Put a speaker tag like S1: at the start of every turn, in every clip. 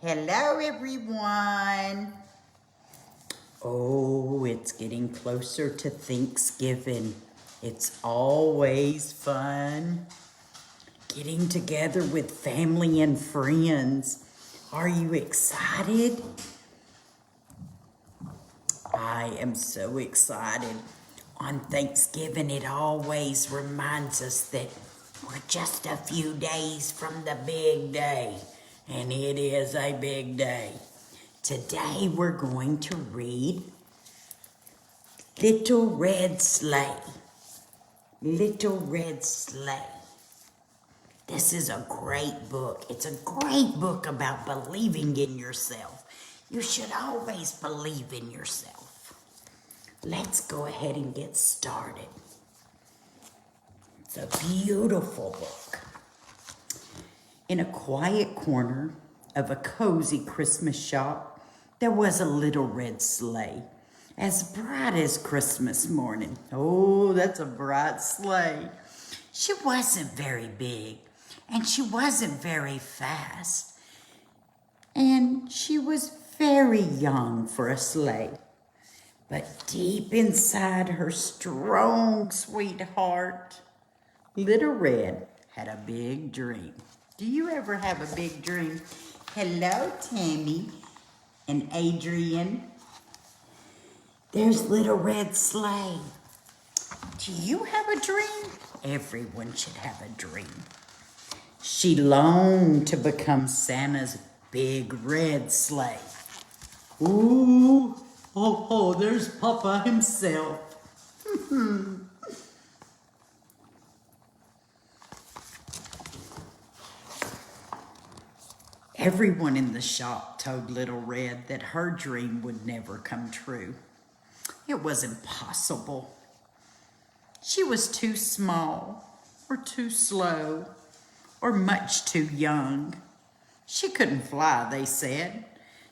S1: Hello, everyone. Oh, it's getting closer to Thanksgiving. It's always fun getting together with family and friends. Are you excited? I am so excited. On Thanksgiving, it always reminds us that we're just a few days from the big day, and it is a big day. Today, we're going to read Little Red Sleigh. Little Red Sleigh. This is a great book. It's a great book about believing in yourself. You should always believe in yourself. Let's go ahead and get started. It's a beautiful book. In a quiet corner of a cozy Christmas shop, there was a little red sleigh, as bright as Christmas morning. Oh, that's a bright sleigh. She wasn't very big, and she wasn't very fast, and she was very young for a sleigh. But deep inside her strong, sweet heart, Little Red had a big dream. Do you ever have a big dream? Hello, Tammy and Adrian. There's Little Red Sleigh. Do you have a dream? Everyone should have a dream. She longed to become Santa's big red sleigh. Ooh, oh, there's Papa himself. Everyone in the shop told Little Red that her dream would never come true. It was impossible. She was too small, or too slow, or much too young. She couldn't fly, they said.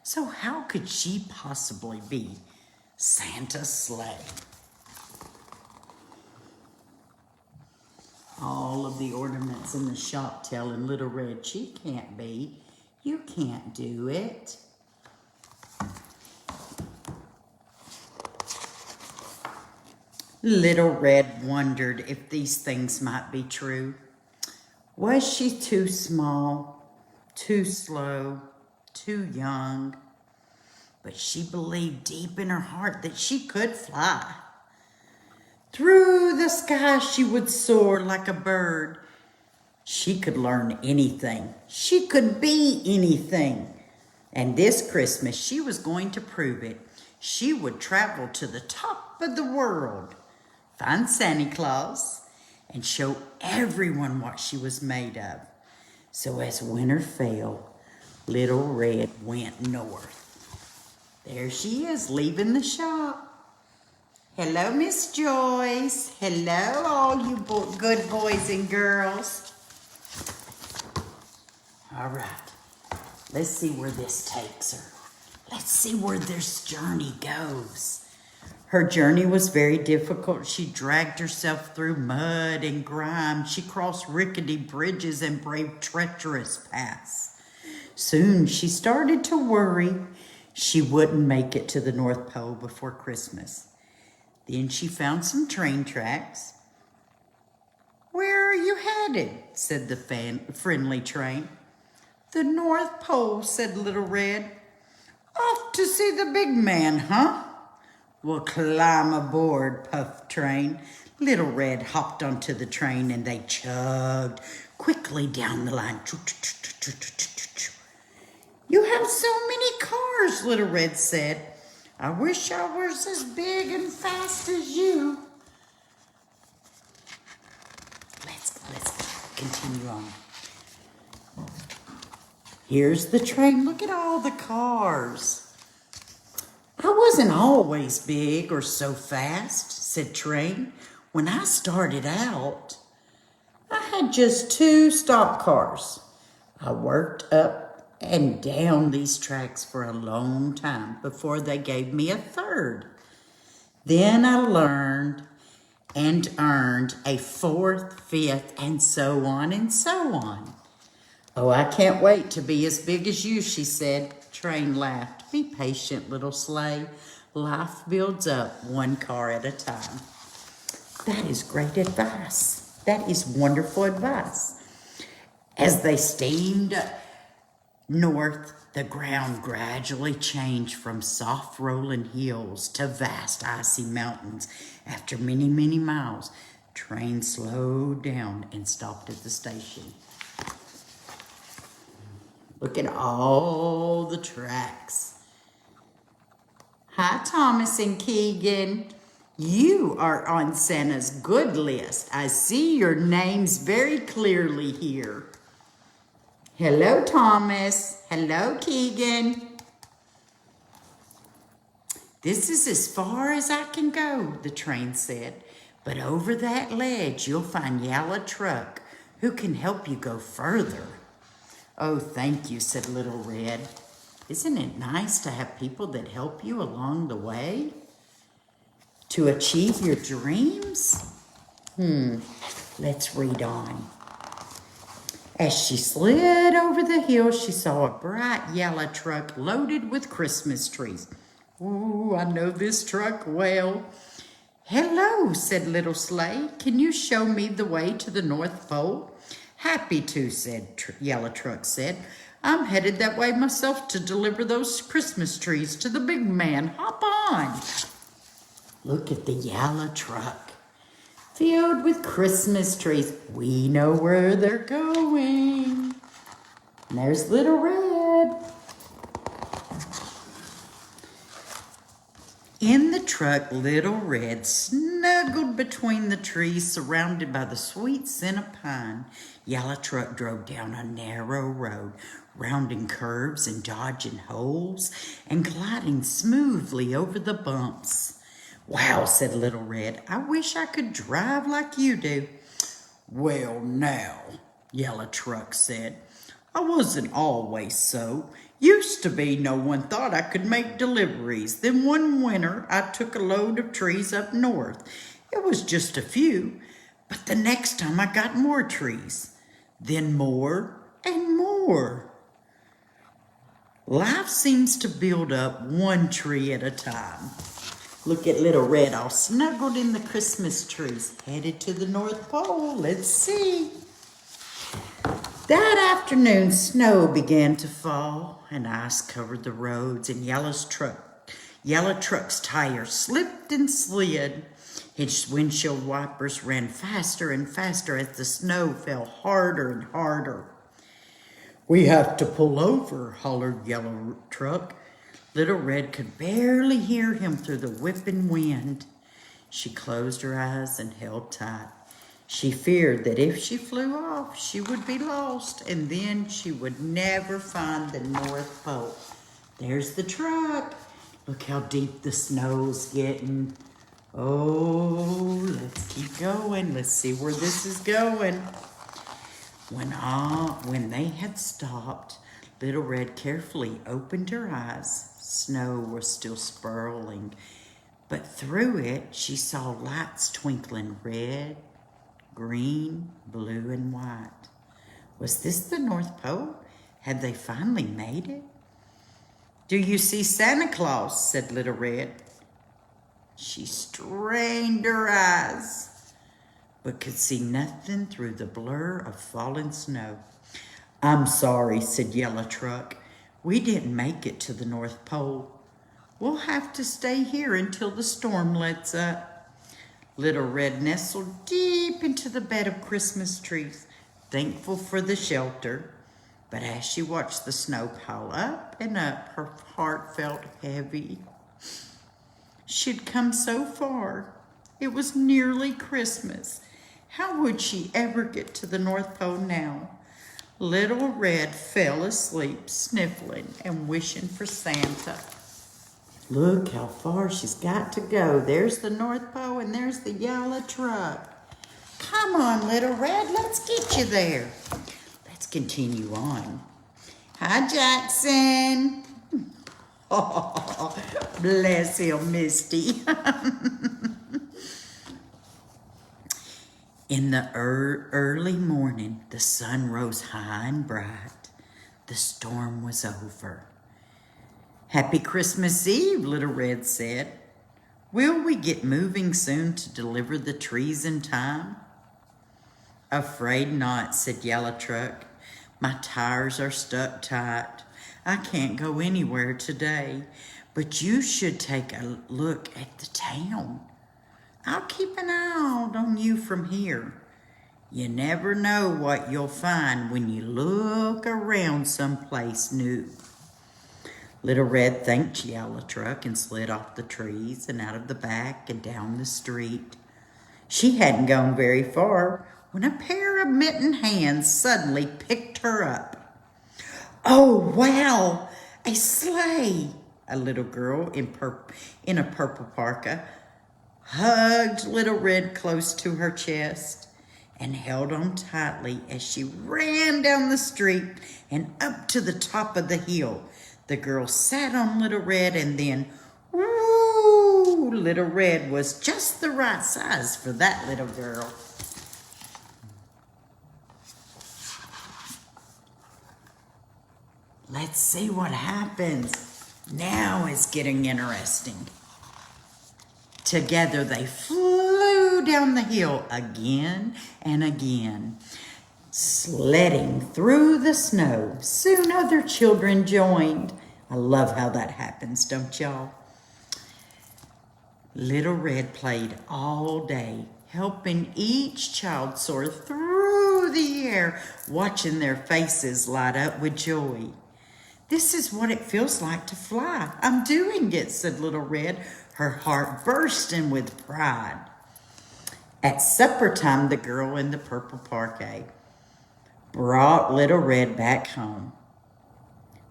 S1: So how could she possibly be Santa's sleigh? All of the ornaments in the shop telling Little Red she can't be. You can't do it. Little Red wondered if these things might be true. Was she too small, too slow, too young? But she believed deep in her heart that she could fly. Through the sky she would soar like a bird. She could learn anything. She could be anything. And this Christmas, she was going to prove it. She would travel to the top of the world, find Santa Claus, and show everyone what she was made of. So as winter fell, Little Red went north. There she is, leaving the shop. Hello, Miss Joyce. Hello, all you good boys and girls. All right, let's see where this takes her. Let's see where this journey goes. Her journey was very difficult. She dragged herself through mud and grime. She crossed rickety bridges and braved treacherous paths. Soon she started to worry she wouldn't make it to the North Pole before Christmas. Then she found some train tracks. "Where are you headed?" said the friendly train. "The North Pole," said Little Red. "Off to see the big man, huh?" "Well, climb aboard," puffed Train. Little Red hopped onto the train and they chugged quickly down the line. "You have so many cars," Little Red said. "I wish I was as big and fast as you." Let's continue on. Here's the train. Look at all the cars. "I wasn't always big or so fast," said Train. "When I started out, I had just 2 stock cars. I worked up and down these tracks for a long time before they gave me a 3rd. Then I learned and earned a 4th, 5th, and so on and so on. Oh, I can't wait to be as big as you, she said. Train laughed. Be patient, little sleigh. Life builds up one car at a time. That is great advice. That is wonderful advice. As they steamed north, the ground gradually changed from soft rolling hills to vast icy mountains. After many, many miles, the train slowed down and stopped at the station. Look at all the tracks. Hi, Thomas and Keegan. You are on Santa's good list. I see your names very clearly here. Hello, Thomas. Hello, Keegan. This is as far as I can go, the train said. But over that ledge, you'll find Yellow Truck, who can help you go further. Oh, thank you, said Little Red. Isn't it nice to have people that help you along the way to achieve your dreams? Let's read on. As she slid over the hill, she saw a bright yellow truck loaded with Christmas trees. Ooh, I know this truck well. Hello, said Little Sleigh. Can you show me the way to the North Pole? Happy to, Yellow Truck said. I'm headed that way myself to deliver those Christmas trees to the big man. Hop on. Look at the yellow truck filled with Christmas trees. We know where they're going. And there's Little Red. In the truck, Little Red snuggled between the trees, surrounded by the sweet scent of pine. Yellow Truck drove down a narrow road, rounding curves and dodging holes and gliding smoothly over the bumps. Wow, said Little Red, I wish I could drive like you do. Well, now, Yellow Truck said, I wasn't always so. Used to be no one thought I could make deliveries. Then one winter, I took a load of trees up north. It was just a few, but the next time I got more trees. Then more and more. Life seems to build up one tree at a time. Look at Little Red all snuggled in the Christmas trees, headed to the North Pole. Let's see. That afternoon, snow began to fall, and ice covered the roads, and Yellow Truck's tires slipped and slid. His windshield wipers ran faster and faster as the snow fell harder and harder. We have to pull over, hollered Yellow Truck. Little Red could barely hear him through the whipping wind. She closed her eyes and held tight. She feared that if she flew off, she would be lost, and then she would never find the North Pole. There's the truck. Look how deep the snow's getting. Oh, let's keep going. Let's see where this is going. When they had stopped, Little Red carefully opened her eyes. Snow was still swirling, but through it she saw lights twinkling red, green, blue, and white. Was this the North Pole? Had they finally made it? Do you see Santa Claus? Said Little Red. She strained her eyes, but could see nothing through the blur of falling snow. I'm sorry, said Yellow Truck. We didn't make it to the North Pole. We'll have to stay here until the storm lets up. Little Red nestled deep into the bed of Christmas trees, thankful for the shelter. But as she watched the snow pile up and up, her heart felt heavy. She'd come so far. It was nearly Christmas. How would she ever get to the North Pole now? Little Red fell asleep, sniffling and wishing for Santa. Look how far she's got to go. There's the North Pole and there's the Yellow Truck. Come on, Little Red, let's get you there. Let's continue on. Hi, Jackson. Oh, bless him, Misty. In the early morning, the sun rose high and bright. The storm was over. "Happy Christmas Eve," Little Red said. "Will we get moving soon to deliver the trees in time?" "Afraid not," said Yellow Truck. "My tires are stuck tight. I can't go anywhere today, but you should take a look at the town. I'll keep an eye out on you from here. You never know what you'll find when you look around someplace new." Little Red thanked Yellow Truck and slid off the trees and out of the back and down the street. She hadn't gone very far when a pair of mittened hands suddenly picked her up. "Oh, wow, a sleigh!" A little girl in a purple parka hugged Little Red close to her chest and held on tightly as she ran down the street and up to the top of the hill. The girl sat on Little Red and then, woo! Little Red was just the right size for that little girl. Let's see what happens. Now it's getting interesting. Together they flew down the hill again and again, sledding through the snow. Soon other children joined. I love how that happens, don't y'all? Little Red played all day, helping each child soar through the air, watching their faces light up with joy. "This is what it feels like to fly. I'm doing it," said Little Red, her heart bursting with pride. At supper time, the girl in the purple parka brought Little Red back home.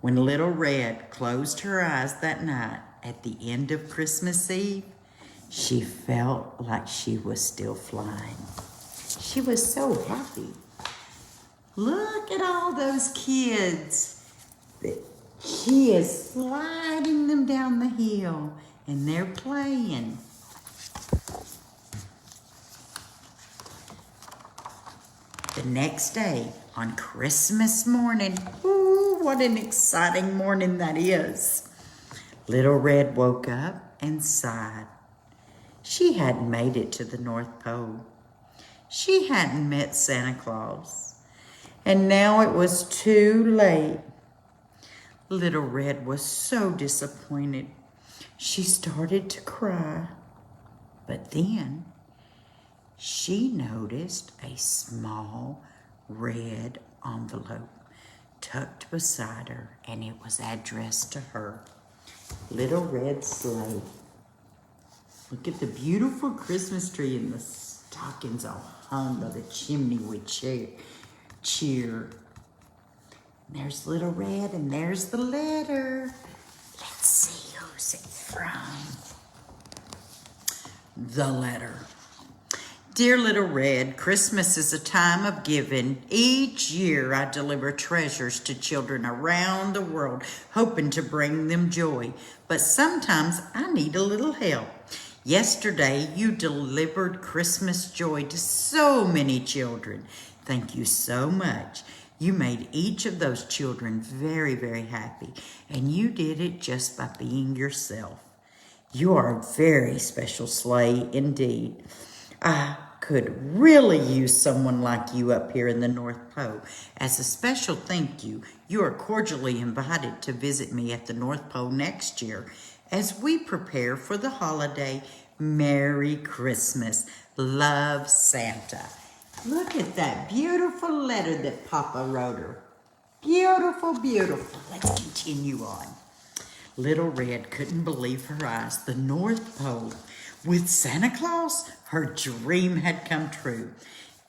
S1: When Little Red closed her eyes that night at the end of Christmas Eve, she felt like she was still flying. She was so happy. Look at all those kids. She is sliding them down the hill and they're playing. The next day, on Christmas morning, ooh, what an exciting morning that is. Little Red woke up and sighed. She hadn't made it to the North Pole. She hadn't met Santa Claus. And now it was too late. Little Red was so disappointed. She started to cry. But then she noticed a small red envelope tucked beside her, and it was addressed to her. Little Red Sleigh. Look at the beautiful Christmas tree and the stockings all hung by the chimney with cheer. There's Little Red, and there's the letter. Let's see who's it from. The letter. Dear Little Red, Christmas is a time of giving. Each year I deliver treasures to children around the world, hoping to bring them joy. But sometimes I need a little help. Yesterday, you delivered Christmas joy to so many children. Thank you so much. You made each of those children very, very happy, and you did it just by being yourself. You are a very special sleigh indeed. I could really use someone like you up here in the North Pole. As a special thank you, you are cordially invited to visit me at the North Pole next year as we prepare for the holiday. Merry Christmas. Love, Santa. Look at that beautiful letter that Papa wrote her. Beautiful, beautiful. Let's continue on. Little Red couldn't believe her eyes. The North Pole with Santa Claus? Her dream had come true.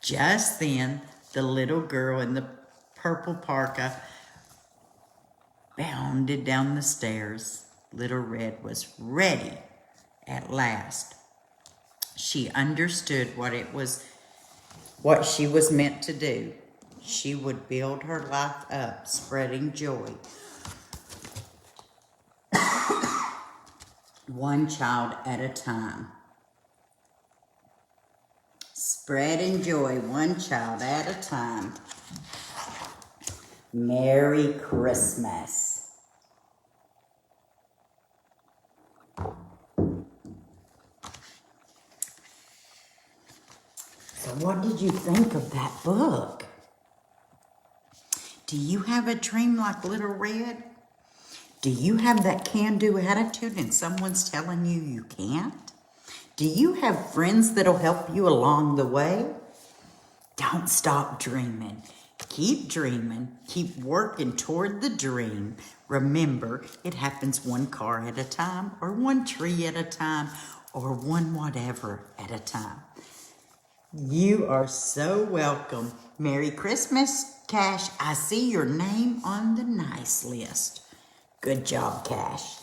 S1: Just then, the little girl in the purple parka bounded down the stairs. Little Red was ready at last. She understood what she was meant to do. She would build her life up, spreading joy. One child at a time. Spreading joy one child at a time. Merry Christmas. So what did you think of that book? Do you have a dream like Little Red? Do you have that can-do attitude and someone's telling you you can't? Do you have friends that'll help you along the way? Don't stop dreaming. Keep dreaming. Keep working toward the dream. Remember, it happens one car at a time, or one tree at a time, or one whatever at a time. You are so welcome. Merry Christmas, Cash. I see your name on the nice list. Good job, Cash.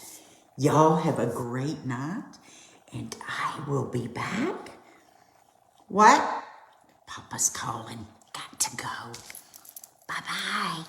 S1: Y'all have a great night, and I will be back. What? Papa's calling. Got to go. Bye-bye.